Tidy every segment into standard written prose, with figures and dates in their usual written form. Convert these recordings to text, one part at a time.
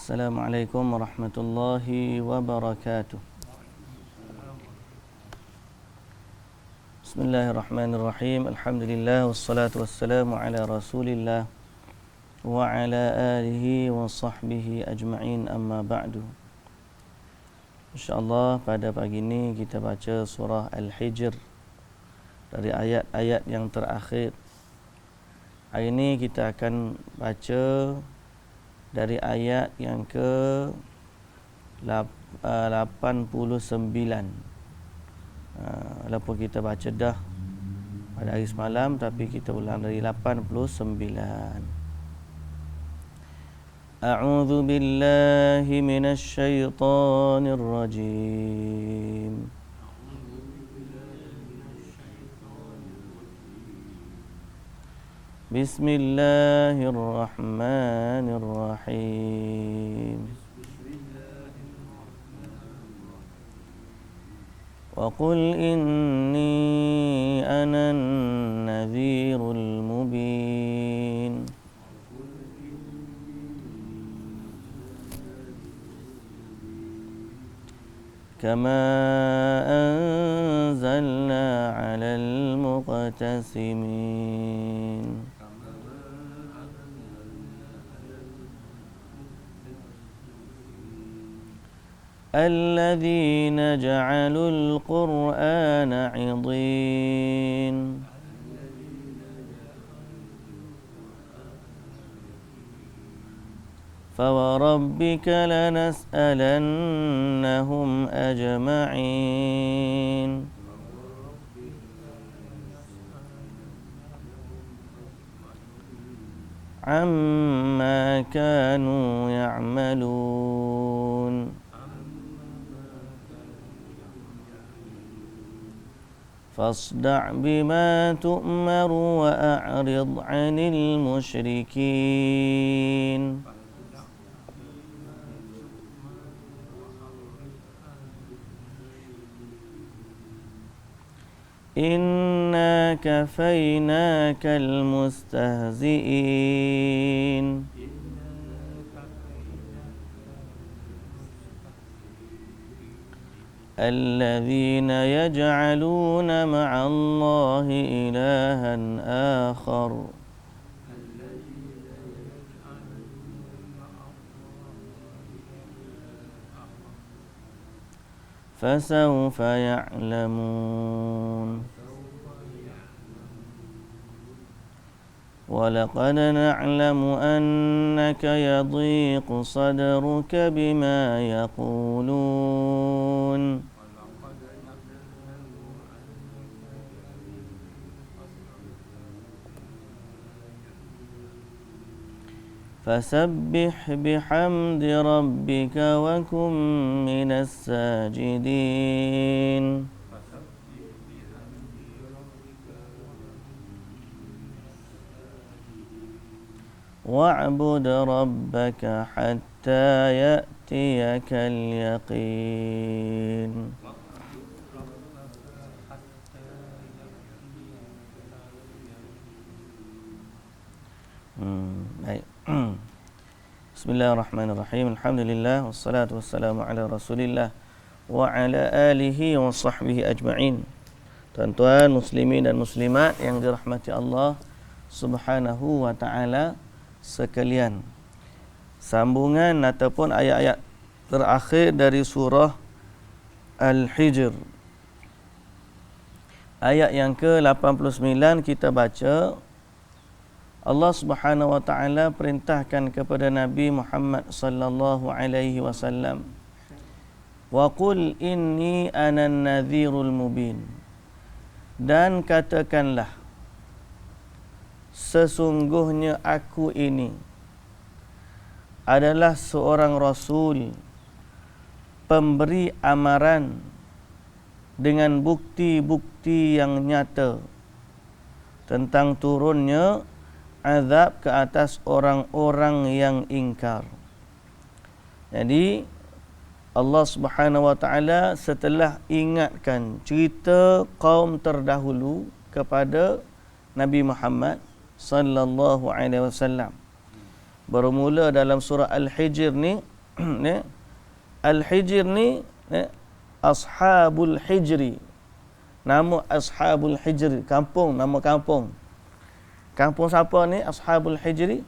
Assalamualaikum warahmatullahi wabarakatuh. Bismillahirrahmanirrahim. Alhamdulillah wassalatu wassalamu ala Rasulillah wa ala alihi wa sahbihi ajma'in, amma ba'du. InsyaAllah pada pagi ini kita baca surah Al-Hijr dari ayat-ayat yang terakhir. Hari ini kita akan baca dari ayat yang ke 89. Walaupun kita baca dah pada hari semalam, tapi kita ulang dari 89. A'udzu billahi minasy syaithanir rajim. Bismillahirrahmanirrahim. Wa qul inni ana an-nadhirul mubin. Kama anzalna 'alal muqtasimin. الذين جعلوا القرآن عضين فوربك لنسألنهم أجمعين عما كانوا يعملون فاصدع بما تؤمر وأعرض عن المشركين إنا كفيناك المستهزئين الذين يجعلون مع الله إلها آخر فسوف يعلمون ولقد نعلم أنك يضيق صدرك بما يقولون فسبح بحمد ربك وكن من الساجدين واعبد ربك حتى يأتيك اليقين. Baik. Bismillahirrahmanirrahim. Alhamdulillah wassalatu wassalamu ala Rasulillah wa ala alihi wa sahbihi ajma'in. Tuan-tuan muslimin dan muslimat yang dirahmati Allah Subhanahu wa taala sekalian. Sambungan ataupun ayat-ayat terakhir dari surah Al-Hijr. Ayat yang ke-89 kita baca. Allah Subhanahu wa taala perintahkan kepada Nabi Muhammad sallallahu alaihi wasallam, "Wa qul inni anan nadhirul mubin." Dan katakanlah, sesungguhnya aku ini adalah seorang rasul, pemberi amaran dengan bukti-bukti yang nyata tentang turunnya azab ke atas orang-orang yang ingkar. Jadi Allah Subhanahu wa taala setelah ingatkan cerita kaum terdahulu kepada Nabi Muhammad sallallahu alaihi wasallam, bermula dalam surah Al-Hijr ni Ya. Al-Hijr ni ya, Ashabul Hijri. Nama Ashabul Hijri, kampung, nama kampung. Kampung siapa ni Ashabul Hijri?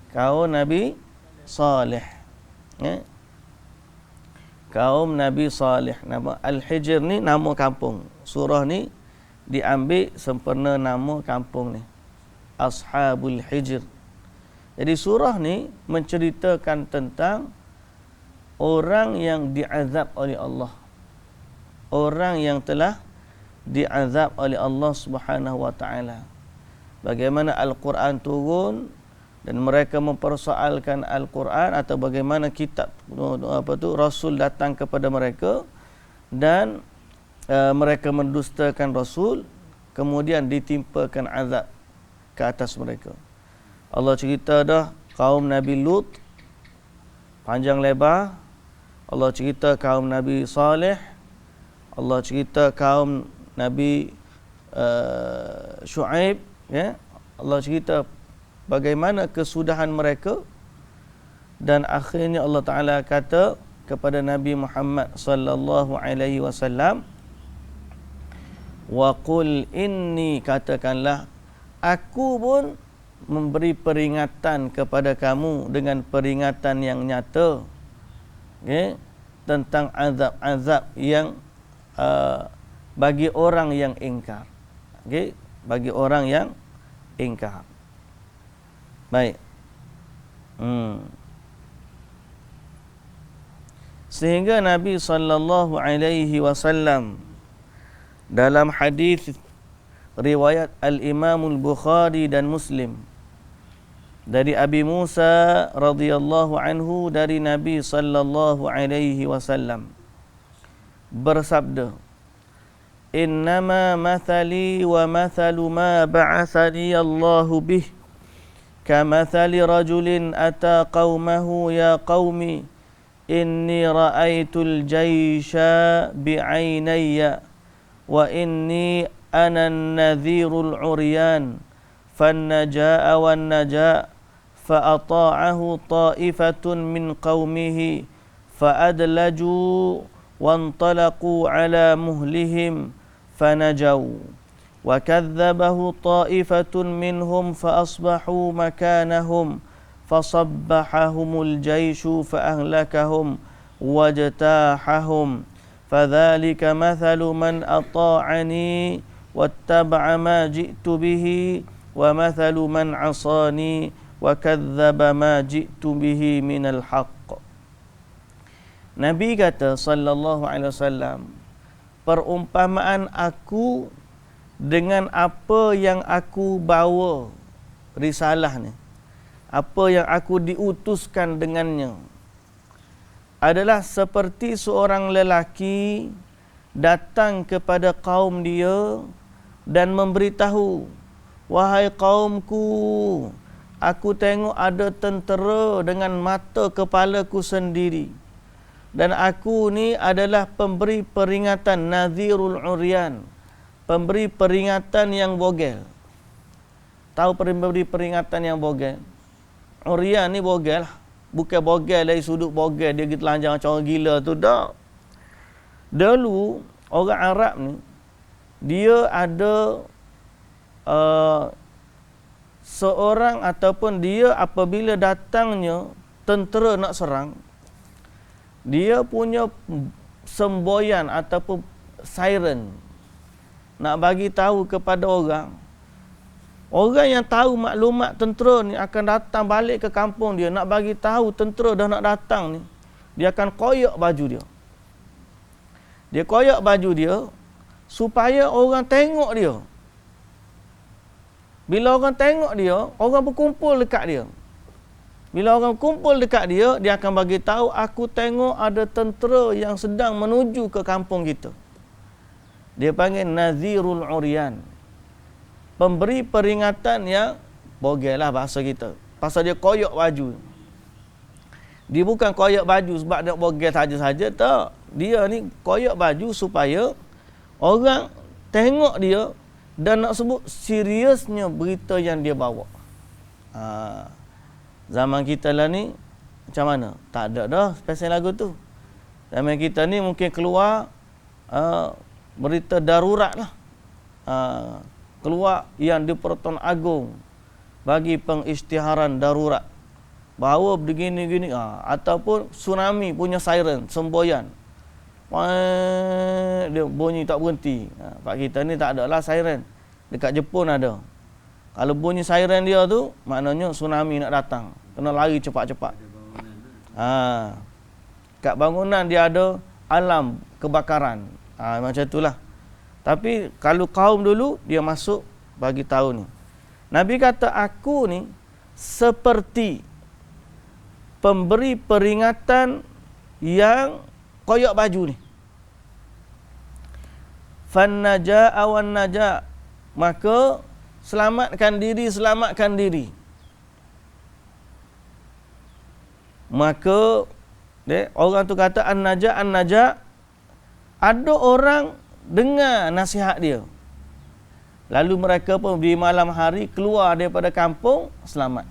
Kaum Nabi Saleh. Ya. Kaum Nabi Saleh. Nama Al-Hijr ni nama kampung. Surah ni diambil sempena nama kampung ni. Ashabul Hijr. Jadi surah ni menceritakan tentang orang yang diazab oleh Allah. Orang yang telah diazab oleh Allah Subhanahu wa taala. Bagaimana Al-Quran turun dan mereka mempersoalkan Al-Quran, atau bagaimana kitab Rasul datang kepada mereka dan mereka mendustakan Rasul, kemudian ditimpakan azab ke atas mereka. Allah cerita dah kaum Nabi Lut panjang lebar. Allah cerita kaum Nabi Saleh. Allah cerita kaum Nabi Shu'aib, ya. Allah cerita bagaimana kesudahan mereka, dan akhirnya Allah Taala kata kepada Nabi Muhammad sallallahu alaihi wasallam, wa qul inni, katakanlah aku pun memberi peringatan kepada kamu dengan peringatan yang nyata, okay, tentang azab-azab yang bagi orang yang ingkar, okay, bagi orang yang ingkar. Baik. Sehingga Nabi sallallahu alaihi wasallam dalam hadis riwayat Al-Imam Al-Bukhari dan Muslim dari Abi Musa radhiyallahu anhu dari Nabi sallallahu alaihi wasallam bersabda, innama mathali wa mathalu ma ba'athani Allahu bih kamathali rajulin ata qaumahu ya qaumi inni ra'aitul jaysha bi'ainayya wa inni ana an-nadhirul 'uryan fan-najaa wan-najaa fa'ata'ahu ta'ifatun min qaumihi fa'adlaju وانطلقوا على مهلهم فنجوا وكذبه طائفة منهم فأصبحوا مكانهم فصبحهم الجيش فأهلكهم واجتاحهم فذلك مثل من أطاعني واتبع ما جئت به ومثل من عصاني وكذب ما جئت به من الحق. Nabi kata sallallahu alaihi wasallam, perumpamaan aku dengan apa yang aku bawa, risalah ni, apa yang aku diutuskan dengannya, adalah seperti seorang lelaki datang kepada kaum dia dan memberitahu, wahai kaumku, aku tengok ada tentera dengan mata kepalaku sendiri. Dan aku ni adalah pemberi peringatan, Nadhirul Uryan, pemberi peringatan yang bogel. Tahu pemberi peringatan yang bogel? Uryan ni bogel, bukan bogel dari sudut bogel dia telanjang macam orang gila tu, tak. Dulu orang Arab ni dia ada seorang, ataupun dia apabila datangnya tentera nak serang, dia punya semboyan ataupun siren nak bagi tahu kepada orang. Orang yang tahu maklumat tentera ni akan datang balik ke kampung dia, nak bagi tahu tentera dah nak datang ni, dia akan koyak baju dia. Dia koyak baju dia supaya orang tengok dia. Bila orang tengok dia, orang berkumpul dekat dia. Bila orang kumpul dekat dia, dia akan bagi tahu, aku tengok ada tentera yang sedang menuju ke kampung kita. Dia panggil Nadhirul Uryan, pemberi peringatan yang bogel lah bahasa kita. Pasal dia koyak baju. Dia bukan koyak baju sebab nak bogel saja-saja, tak. Dia ni koyak baju supaya orang tengok dia dan nak sebut seriusnya berita yang dia bawa. Zaman kita lah ni, Macam mana? Tak ada dah spesial lagu tu. Zaman kita ni mungkin keluar berita darurat lah. Keluar yang di Pertuan Agong bagi pengisytiharan darurat bahawa begini-gini, ataupun tsunami punya siren semboyan, dia bunyi tak berhenti. Pak kita ni tak ada lah siren. Dekat Jepun ada. Kalau bunyi siren dia tu, maknanya tsunami nak datang, kena lari cepat-cepat. Kat bangunan dia ada alam kebakaran, macam itulah. Tapi kalau kaum dulu, dia masuk bagi tahu ni. Nabi kata, aku ni seperti pemberi peringatan yang koyak baju ni. Fan naja awan naja, maka selamatkan diri. Maka orang tu kata an naja, ada orang dengar nasihat dia, lalu mereka pun di malam hari keluar daripada kampung selamat.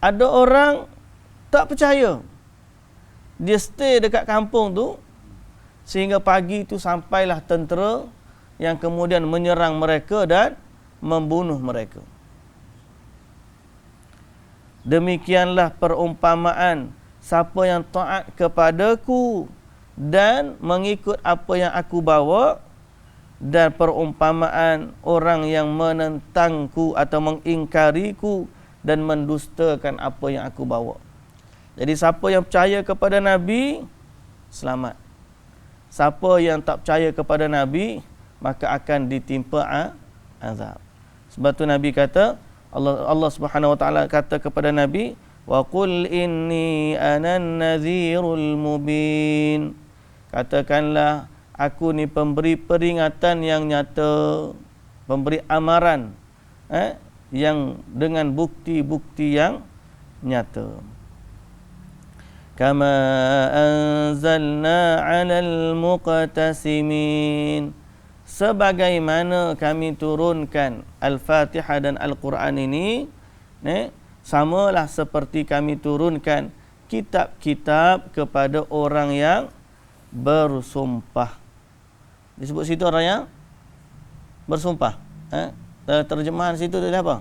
Ada orang tak percaya, dia stay dekat kampung tu sehingga pagi tu sampailah tentera yang kemudian menyerang mereka dan membunuh mereka. Demikianlah perumpamaan siapa yang taat kepadaku dan mengikut apa yang aku bawa, dan perumpamaan orang yang menentangku atau mengingkariku dan mendustakan apa yang aku bawa. Jadi siapa yang percaya kepada Nabi, selamat. Siapa yang tak percaya kepada Nabi, maka akan ditimpa azab. Sebab tu Nabi kata, Allah Subhanahu wa taala kata kepada Nabi, wa qul inni anan nadhirul mubin. Katakanlah, aku ni pemberi peringatan yang nyata, pemberi amaran yang dengan bukti-bukti yang nyata. Kama anzalna 'alal muqtasimin, sebagaimana kami turunkan Al-Fatihah dan Al-Quran ini, samalah seperti kami turunkan kitab-kitab kepada orang yang bersumpah. Disebut situ orang yang bersumpah. Terjemahan situ dia apa?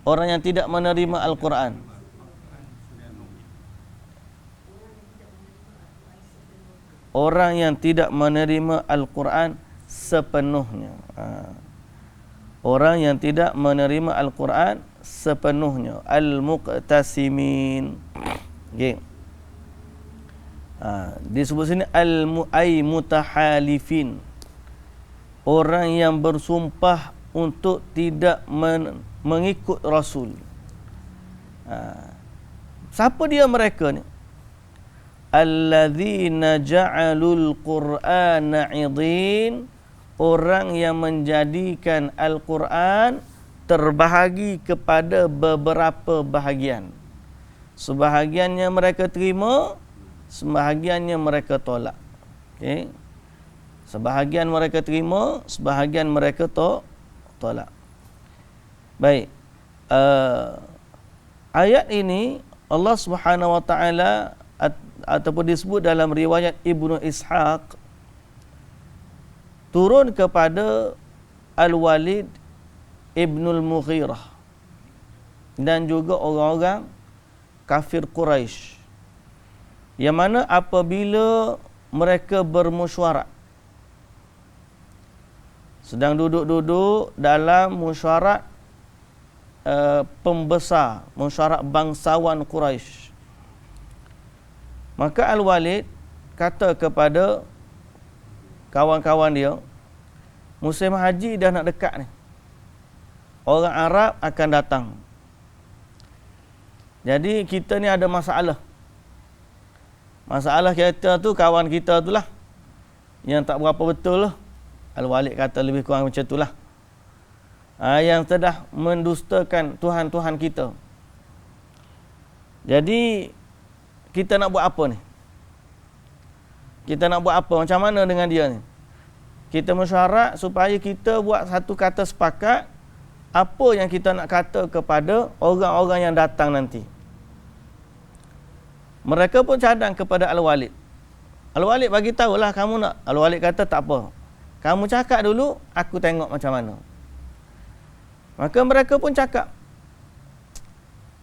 Orang yang tidak menerima Al-Quran. Orang yang tidak menerima Al-Quran sepenuhnya. Orang yang tidak menerima Al-Quran sepenuhnya. Al-Muqtasimin. Okay. Disebut sini Al-Mutahalifin. Orang yang bersumpah untuk tidak mengikut Rasul. Siapa dia mereka ni? Alladzina ja'alul Qur'ana 'idhin, orang yang menjadikan Al-Quran terbahagi kepada beberapa bahagian. Sebahagiannya mereka terima, sebahagiannya mereka tolak. Okey. Sebahagian mereka terima, sebahagian mereka tolak. Baik. Ayat ini Allah Subhanahu wa taala ataupun disebut dalam riwayat Ibnu Ishaq, turun kepada Al-Walid Ibnul Mughirah dan juga orang-orang kafir Quraisy, yang mana apabila mereka bermesyuarat, sedang duduk-duduk dalam mesyuarat pembesar, mesyuarat bangsawan Quraisy, maka Al-Walid kata kepada kawan-kawan dia, musim haji dah nak dekat ni, orang Arab akan datang. Jadi kita ni ada masalah. Masalah kita tu, kawan kita tu lah yang tak berapa betul lah. Al-Walid kata lebih kurang macam tu lah. Yang telah mendustakan Tuhan-Tuhan kita. Jadi kita nak buat apa ni? Kita nak buat apa? Macam mana dengan dia ni? Kita mesyuarat supaya kita buat satu kata sepakat apa yang kita nak kata kepada orang-orang yang datang nanti. Mereka pun cadang kepada Al-Walid. Al-Walid bagi tahulah kamu nak. Al-Walid kata tak apa. Kamu cakap dulu, aku tengok macam mana. Maka mereka pun cakap.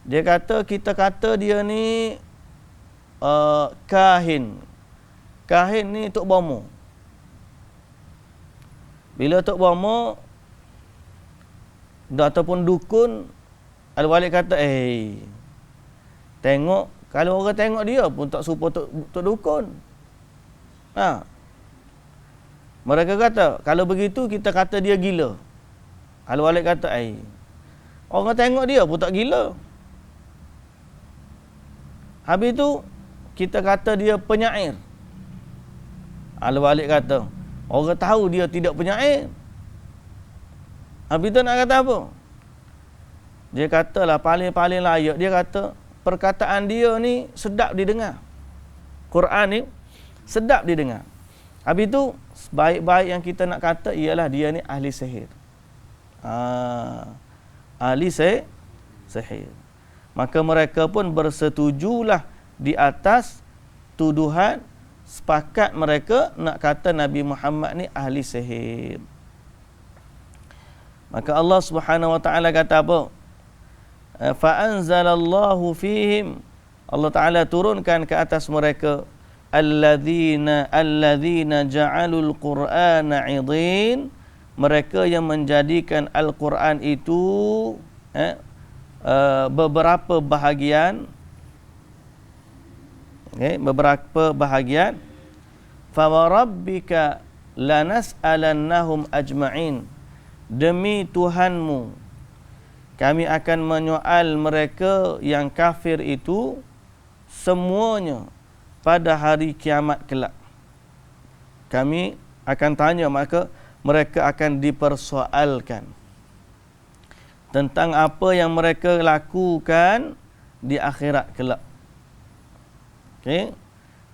Dia kata, kita kata dia ni kahin. Kahin ni Tok Bomo. Bila Tok Bomo ataupun dukun, Al-Walid kata, tengok, kalau orang tengok dia pun tak serupa Tok Dukun. Mereka kata, kalau begitu kita kata dia gila. Al-Walid kata, orang tengok dia pun tak gila. Habis tu, kita kata dia penyair. Al-Walid kata, orang tahu dia tidak penyair. Habis tu nak kata apa? Dia katalah paling-paling layak. Dia kata, perkataan dia ni sedap didengar. Quran ni sedap didengar. Habis tu, sebaik-baik yang kita nak kata ialah dia ni ahli sihir. Ahli sihir. Maka mereka pun bersetujulah di atas tuduhan, sepakat mereka nak kata Nabi Muhammad ni ahli sihir. Maka Allah Subhanahu wa taala kata apa? Fa anzalallahu fihim, Allah Taala turunkan ke atas mereka alladzina ja'alul qur'ana 'idhin, mereka yang menjadikan Al-Quran itu beberapa bahagian, beberapa bahagian. Fa warabbika lanas'alannahum ajma'in, demi Tuhanmu kami akan menyoal mereka yang kafir itu semuanya pada hari kiamat kelak. Kami akan tanya, maka mereka akan dipersoalkan tentang apa yang mereka lakukan di akhirat kelak.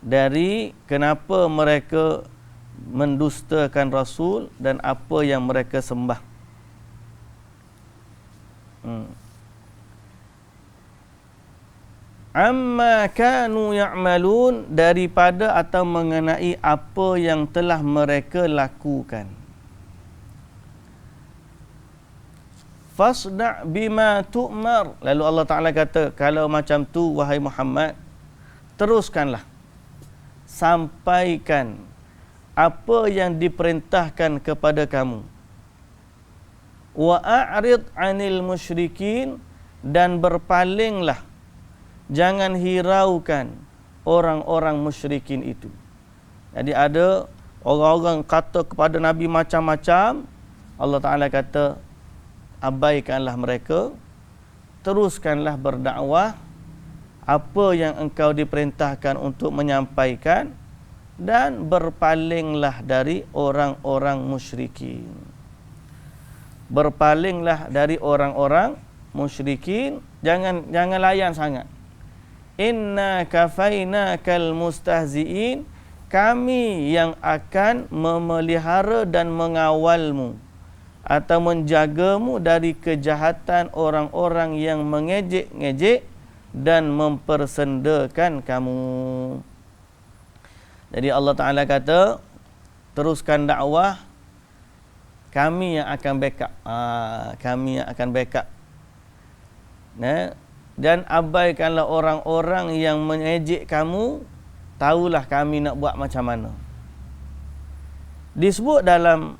Dari kenapa mereka mendustakan Rasul dan apa yang mereka sembah. Amma kanu ya'malun, daripada atau mengenai apa yang telah mereka lakukan. Fasda' bima tu'mar, lalu Allah Ta'ala kata, kalau macam tu wahai Muhammad, teruskanlah, sampaikan apa yang diperintahkan kepada kamu. Wa a'rid 'anil musyrikin, dan berpalinglah, jangan hiraukan orang-orang musyrikin itu. Jadi ada orang-orang kata kepada Nabi macam-macam, Allah Ta'ala kata abaikanlah mereka, teruskanlah berdakwah apa yang engkau diperintahkan untuk menyampaikan, dan berpalinglah dari orang-orang musyrikin. Berpalinglah dari orang-orang musyrikin, jangan layan sangat. Inna kafainakal mustahzi'in, kami yang akan memelihara dan mengawalmu atau menjagamu dari kejahatan orang-orang yang mengejek-ngejek dan mempersendakan kamu. Jadi Allah Ta'ala kata, teruskan dakwah, kami yang akan backup. Kami yang akan backup. Dan abaikanlah orang-orang yang mengejek kamu, tahulah kami nak buat macam mana. Disebut dalam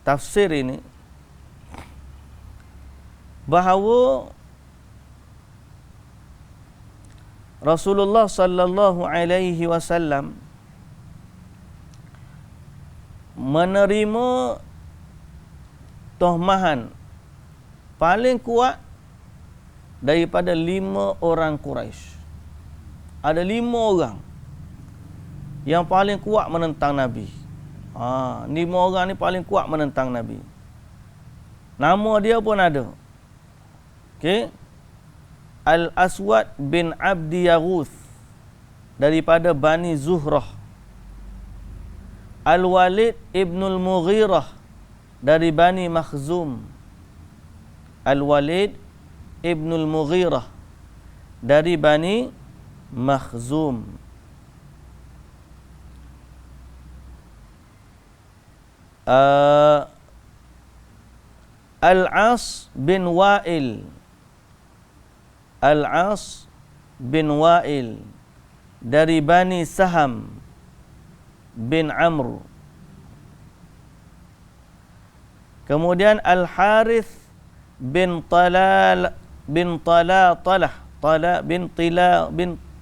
tafsir ini bahawa Rasulullah sallallahu alaihi wasallam menerima tohmahan paling kuat daripada 5 orang Quraisy. Ada 5 orang yang paling kuat menentang Nabi. 5 orang ni paling kuat menentang Nabi. Nama dia pun ada. Al-Aswad bin Abdi Yaghuth daripada Bani Zuhrah. Al-Walid ibnul Mughirah dari Bani Makhzum. Al-Walid ibnul Mughirah dari Bani Makhzum. Al-As bin Wa'il. Al-As bin Wa'il dari Bani Saham bin Amr. Kemudian Al-Harith bin Talal bin Talatalah, Tala bin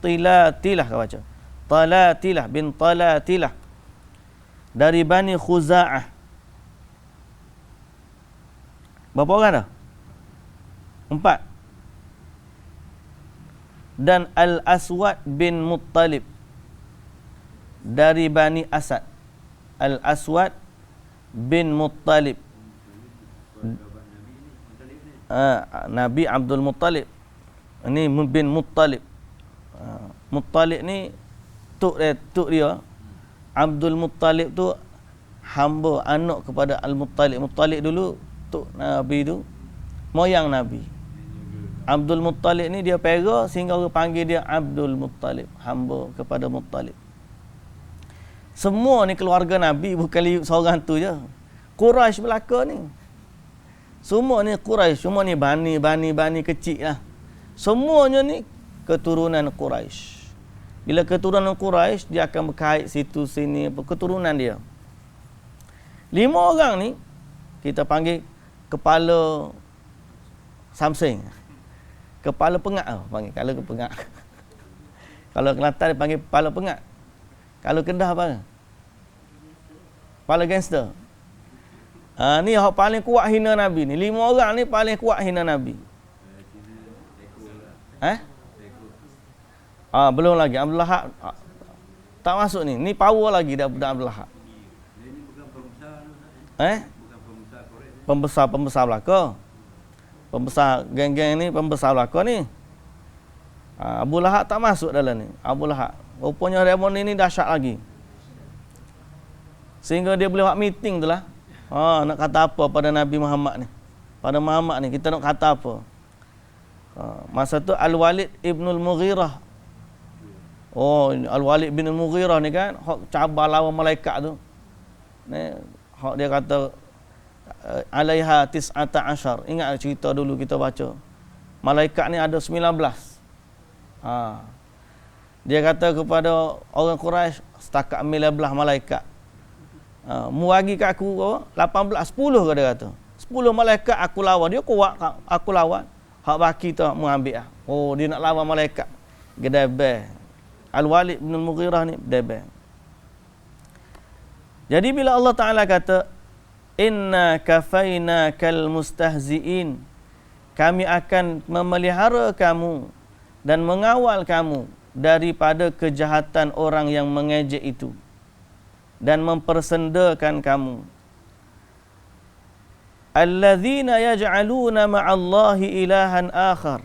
Tilatilah kau baca. Talatilah bin Talatilah dari Bani Khuza'ah. Berapa orang dah? 4. Dan Al-Aswad bin Muttalib dari Bani Asad. Al-Aswad bin Muttalib. Nabi Abdul Muttalib. Ini bin Muttalib. Muttalib ni tok dia. Abdul Muttalib tu hamba anak kepada Al-Muttalib. Muttalib dulu tok Nabi tu moyang Nabi. Abdul Muttalib ni dia pera sehingga orang panggil dia Abdul Muttalib, hamba kepada Muttalib. Semua ni keluarga Nabi, bukan seorang tu je. Quraisy belaka ni. Semua ni Quraisy, semua ni bani kecil lah. Semuanya ni keturunan Quraisy. Bila keturunan Quraisy, dia akan berkait situ sini, keturunan dia. 5 orang ni kita panggil kepala Samsing. Kepala pengat panggil. Kalau pengat. Kalau Kelantan dia panggil kepala pengat. Kalau Kedah apa? Kepala gangster. Ni yang paling kuat hina Nabi ni. 5 orang ni paling kuat hina Nabi. Belum lagi Abdul Lahab tak masuk ni. Ni power lagi daripada Abdul Lahab. Ini bukan pembesar pembesar belaka. Pembesar geng-geng ni, pembesar belaka ni. Abu Lahab tak masuk dalam ni. Abu Lahab. Rupanya Raymond ni dahsyat lagi. Sehingga dia boleh buat meeting tu lah. Nak kata apa pada Nabi Muhammad ni. Pada Muhammad ni, kita nak kata apa. Masa tu Al-Walid ibnul Mughirah. Al-Walid bin Mughirah ni kan, hak cabar lawan malaikat tu. Ni, hak dia kata, alaiha tis'ata ashar. Ingat cerita dulu kita baca. Malaikat ni ada 19. Dia kata kepada orang Quraisy, setakat 19 malaikat. Mu bagi kat aku 18, 10 ke dia kata. 10 malaikat aku lawan. Dia kuat aku lawan. Hak baki tu mu ambil lah. Dia nak lawan malaikat. Gedebeh. Al-Walid bin Mughirah ni gedebeh. Jadi bila Allah Ta'ala kata, inna kafaina kal mustahzi'in, kami akan memelihara kamu dan mengawal kamu daripada kejahatan orang yang mengejek itu dan mempersendakan kamu. Alladzina yaj'aluna ma'allahi ilahan akhar,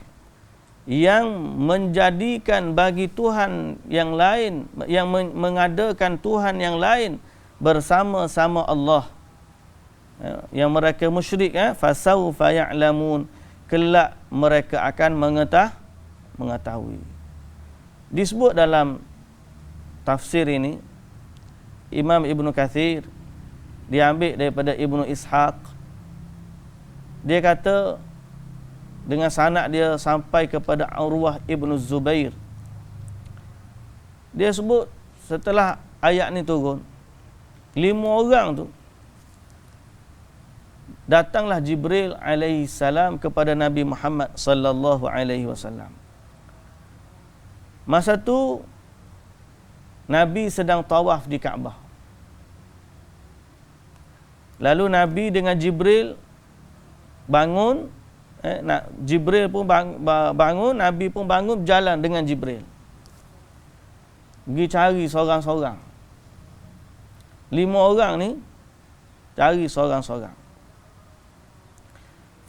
yang menjadikan bagi Tuhan yang lain, yang mengadakan Tuhan yang lain bersama-sama Allah. Yang mereka musyrik, fasawfa ya'lamun, kelak mereka akan mengetahui. Disebut dalam tafsir ini, Imam Ibn Kathir diambil daripada Ibnu Ishaq. Dia kata dengan sanad dia sampai kepada Urwah Ibn Zubair. Dia sebut setelah ayat ni turun, 5 orang tu datanglah Jibril alaihi salam kepada Nabi Muhammad sallallahu alaihi wasallam. Masa tu Nabi sedang tawaf di Kaabah. Lalu Nabi dengan Jibril bangun, Jibril pun bangun, Nabi pun bangun, berjalan dengan Jibril. Pergi cari seorang-seorang. 5 orang ni cari seorang-seorang.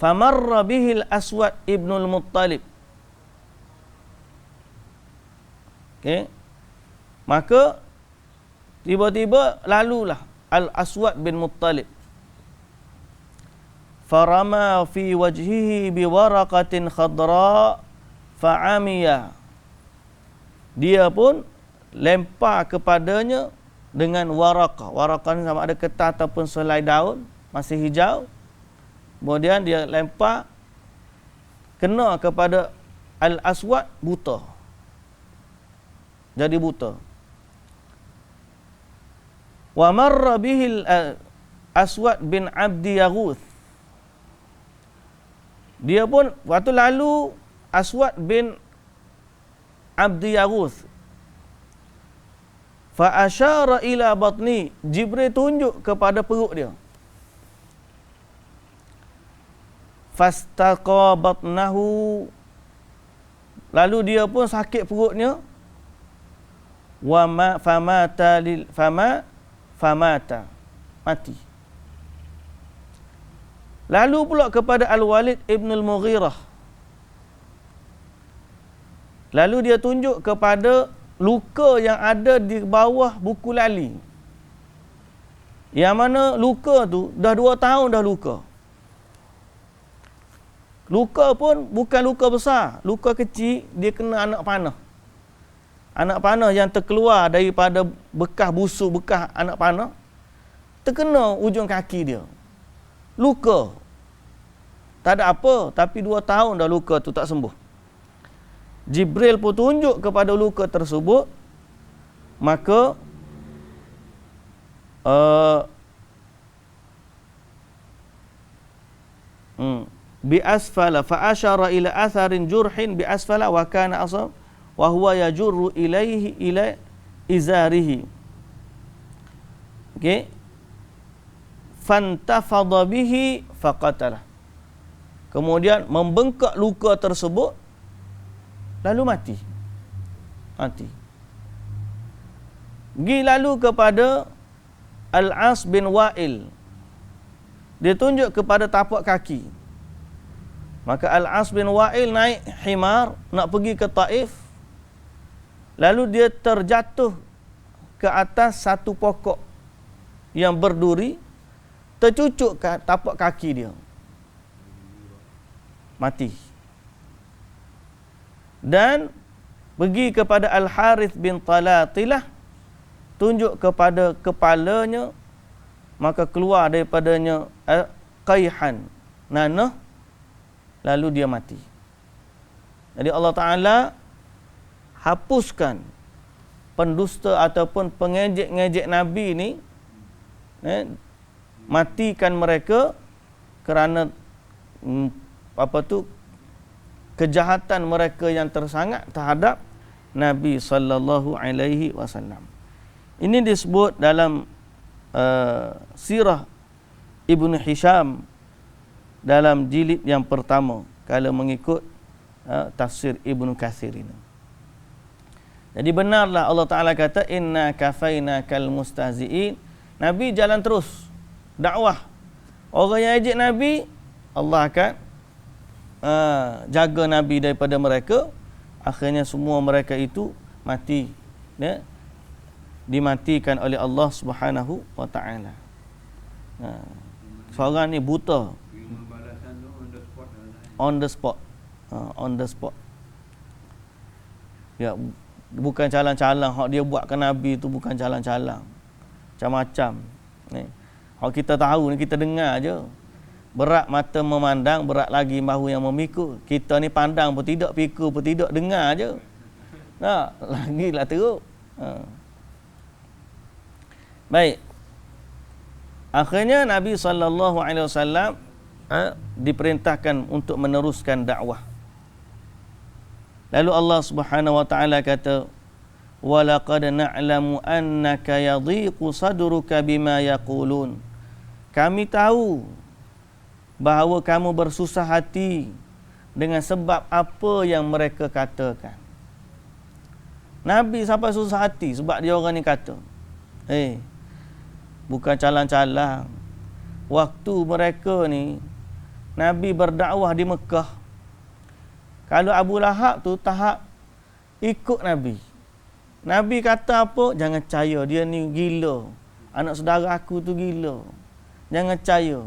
Famarra bihil Aswad ibnul Muttalib. Okey. Maka Tiba-tiba lalulah Al-Aswad bin Muttalib. Farama fi wajhihi biwaraqatin khadra fa'amiya. Dia pun lempar kepadanya dengan waraqah. Waraqah ni sama ada getah ataupun selai daun, masih hijau. Kemudian dia lempar, kena kepada Al-Aswad, buta. Jadi buta. Wa marra bihi Aswad bin Abdi Yaghuth. Dia pun waktu lalu Aswad bin Abdi Yaghuth. Fa asyara ila batni. Jibril tunjuk kepada perut dia. Fastaqa batnahu. Lalu dia pun sakit perutnya. Wa ma famata lil famata. Mati. Lalu pula kepada Al-Walid ibn al-Mughirah. Lalu dia tunjuk kepada luka yang ada di bawah buku lali. Yang mana luka tu dah 2 tahun dah luka. Luka pun bukan luka besar, luka kecil, dia kena anak panah. Anak panah yang terkeluar daripada bekas busuk, bekas anak panah, terkena ujung kaki dia. Luka. Tak ada apa, tapi 2 tahun dah luka tu tak sembuh. Jibril pun tunjuk kepada luka tersebut, maka bi asfala fa asyara ila atharin jurhin bi asfala wa kana asab wa huwa yajurru ilaihi ila izarihi. Okey. Fantafadha bihi faqatalah. Kemudian membengkak luka tersebut, lalu mati. Pergi lalu kepada Al-As bin Wa'il. Dia tunjuk kepada tapak kaki. Maka Al-As bin Wa'il naik himar nak pergi ke Taif. Lalu dia terjatuh ke atas satu pokok yang berduri, tercucuk ke tapak kaki dia. Mati. Dan pergi kepada Al-Harith bin Talatilah, tunjuk kepada kepalanya, maka keluar daripadanya qayhan, nanah, lalu dia mati. Jadi Allah Ta'ala hapuskan pendusta ataupun pengejek-ngejek Nabi ni, matikan mereka kerana kejahatan mereka yang tersangat terhadap Nabi sallallahu alaihi wasallam. Ini disebut dalam sirah Ibnu Hisham dalam jilid yang pertama kalau mengikut tafsir Ibnu Katsir ini. Jadi benarlah Allah Ta'ala kata inna kafainakal mustahzi'in. Nabi jalan terus dakwah. Orang yang ejek Nabi, Allah akan jaga Nabi daripada mereka. Akhirnya semua mereka itu mati, ya, dimatikan oleh Allah Subhanahu wa Ta'ala. Seorang ni buta on the spot. Ya, bukan calang-calang hak dia buat ke Nabi tu, bukan calang-calang, macam-macam ni. Hak kita tahu ni, kita dengar je. Berat mata memandang, berat lagi bahu yang memikul. Kita ni pandang pun tidak, pikul pun tidak, dengar je. Nah, lagilah teruk. Baik. Akhirnya Nabi SAW diperintahkan untuk meneruskan dakwah. Lalu Allah Subhanahu wa Ta'ala kata, "Wa laqad na'lamu annaka yadhiqu sadruka bima yaqulun." Kami tahu bahawa kamu bersusah hati dengan sebab apa yang mereka katakan. Nabi sampai susah hati sebab dia orang ni kata. Bukan calang-calang. Waktu mereka ni, Nabi berdakwah di Mekah. Kalau Abu Lahab tu tahap ikut Nabi. Nabi kata apa? Jangan percaya, dia ni gila. Anak saudara aku tu gila. Jangan percaya.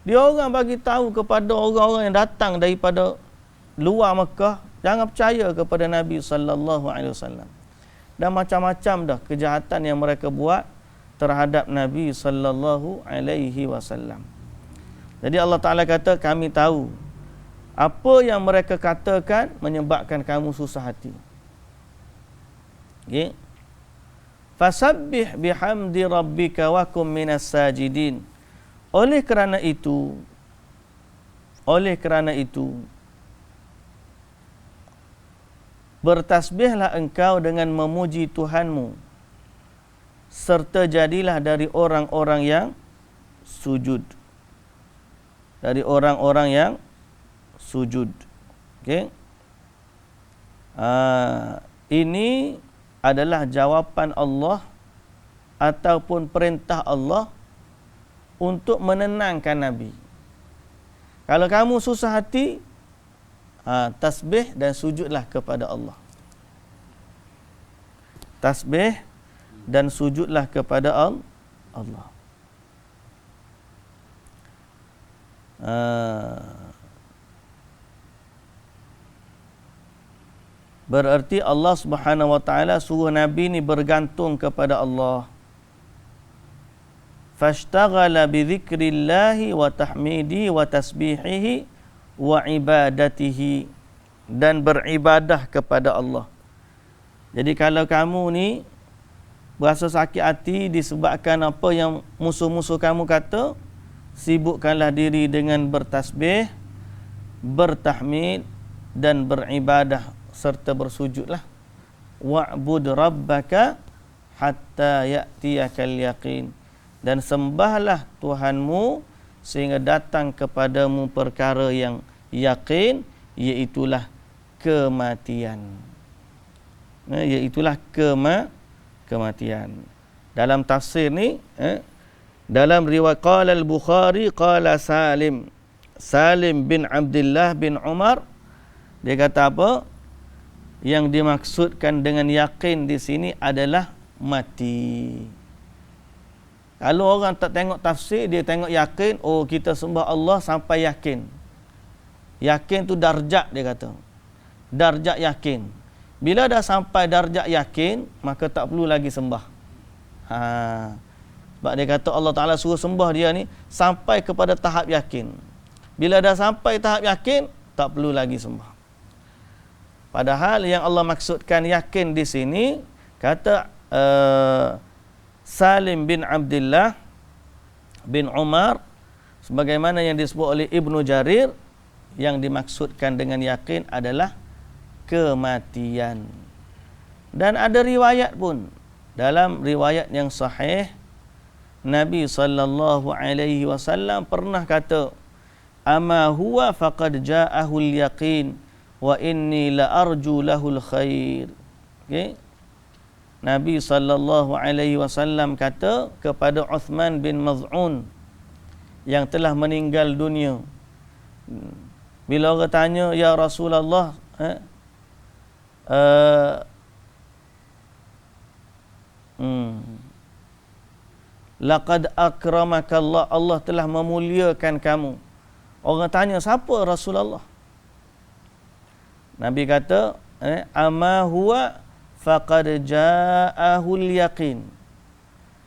Dia orang bagi tahu kepada orang-orang yang datang daripada luar Mekah, jangan percaya kepada Nabi sallallahu alaihi wasallam. Dan macam-macam dah kejahatan yang mereka buat terhadap Nabi sallallahu alaihi wasallam. Jadi Allah Taala kata, kami tahu apa yang mereka katakan menyebabkan kamu susah hati. Okey. Fasabbih bihamdi rabbika wa kum minas sajidin. Oleh kerana itu, bertasbihlah engkau dengan memuji Tuhanmu, serta jadilah dari orang-orang yang sujud. Dari orang-orang yang sujud. Okey. Ini adalah jawapan Allah ataupun perintah Allah untuk menenangkan Nabi. Kalau kamu susah hati, tasbih dan sujudlah kepada Allah. Tasbih dan sujudlah kepada Allah. Berarti Allah Subhanahu wa taala suruh Nabi ni bergantung kepada Allah. Fashtaghala bi dzikrillahi wa tahmidi wa tasbihihi wa ibadatihi, dan beribadah kepada Allah. Jadi kalau kamu ni berasa sakit hati disebabkan apa yang musuh-musuh kamu kata, sibukkanlah diri dengan bertasbih, bertahmid dan beribadah serta bersujudlah. Wa'bud rabbaka hatta ya'tiyakal yaqin, dan sembahlah Tuhanmu sehingga datang kepadamu perkara yang yakin, iaitulah kematian. Iaitulah kematian. Dalam tafsir ni, dalam riwayat qala al-Bukhari qala Salim bin Abdullah bin Umar, dia kata apa? Yang dimaksudkan dengan yakin di sini adalah mati. Kalau orang tak tengok tafsir, dia tengok yakin, oh kita sembah Allah sampai yakin. Yakin tu darjat, dia kata. Darjat yakin. Bila dah sampai darjat yakin, maka tak perlu lagi sembah. Sebab dia kata Allah Ta'ala suruh sembah dia ni sampai kepada tahap yakin. Bila dah sampai tahap yakin, tak perlu lagi sembah. Padahal yang Allah maksudkan yakin di sini, kata Salim bin Abdullah bin Umar, sebagaimana yang disebut oleh Ibnu Jarir, yang dimaksudkan dengan yakin adalah kematian. Dan ada riwayat pun, dalam riwayat yang sahih, Nabi sallallahu alaihi wasallam pernah kata, "Ama huwa faqad ja'ahul yaqin wa inni la arju lahul khair." Okey. Nabi sallallahu alaihi wasallam kata kepada Uthman bin Maz'un yang telah meninggal dunia. Bila orang tanya, "Ya Rasulullah, laqad akramaka Allah, Allah telah memuliakan kamu." Orang tanya, siapa Rasulullah? Nabi kata, "Ama huwa faqad ja'ahul yaqin."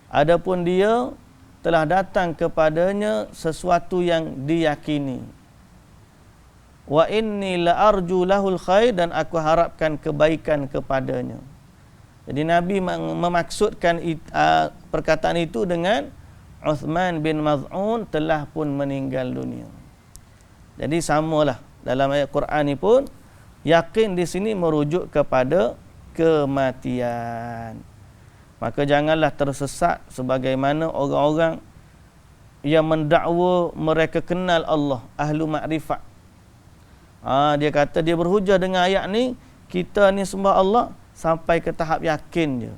Adapun dia telah datang kepadanya sesuatu yang diyakini. Wa inni la arju lahul khair, dan aku harapkan kebaikan kepadanya. Jadi Nabi memaksudkan perkataan itu dengan Uthman bin Maz'un telah pun meninggal dunia. Jadi samalah dalam ayat Quran ni pun, yakin di sini merujuk kepada kematian. Maka janganlah tersesat sebagaimana orang-orang yang mendakwa mereka kenal Allah, ahlu makrifat. Dia kata dia berhujah dengan ayat ni, kita ni sembah Allah sampai ke tahap yakin je.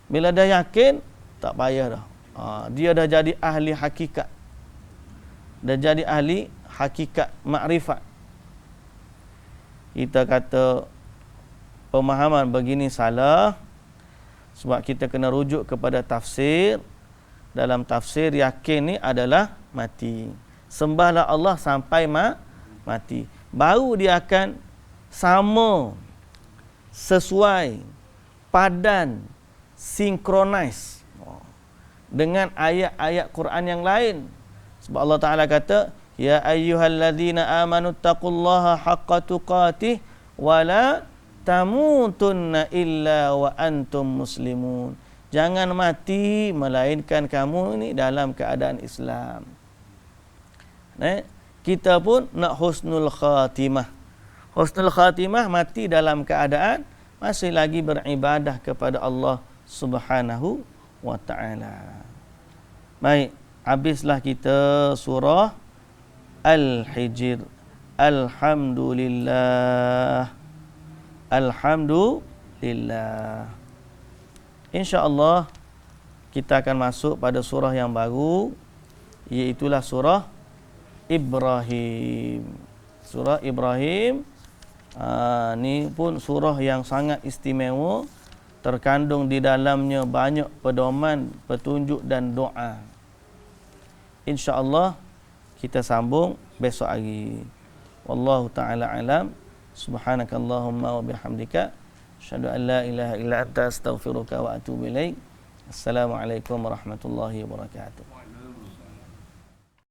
Bila dah yakin, tak payah dah. Dia dah jadi ahli hakikat. Dah jadi ahli hakikat makrifat. Kita kata pemahaman begini salah, Sebab kita kena rujuk kepada tafsir. Dalam tafsir, yakin ni adalah mati. Sembahlah Allah sampai mati. Baru dia akan sama, sesuai, padan, synchronize dengan ayat-ayat Quran yang lain. Sebab Allah Ta'ala kata, Ya ayyuhalladzina amanu taqullaha haqqa tuqatih wa la tamutunna illa wa antum muslimun. Jangan mati melainkan kamu ini dalam keadaan Islam. Kita pun nak husnul khatimah. Husnul khatimah mati dalam keadaan masih lagi beribadah kepada Allah Subhanahu wa ta'ala. Baik, habislah kita surah Al-Hijr. Alhamdulillah. Alhamdulillah. InsyaAllah kita akan masuk pada surah yang baru, iaitulah surah Ibrahim. Surah Ibrahim ni pun surah yang sangat istimewa. Terkandung di dalamnya banyak pedoman, petunjuk dan doa. InsyaAllah kita sambung besok hari. Wallahu ta'ala alam. Subhanakallahumma wa bihamdika. Asyhadu an la ilaha illa anta astaghfiruka wa atubu ilaik. Assalamualaikum warahmatullahi wabarakatuh.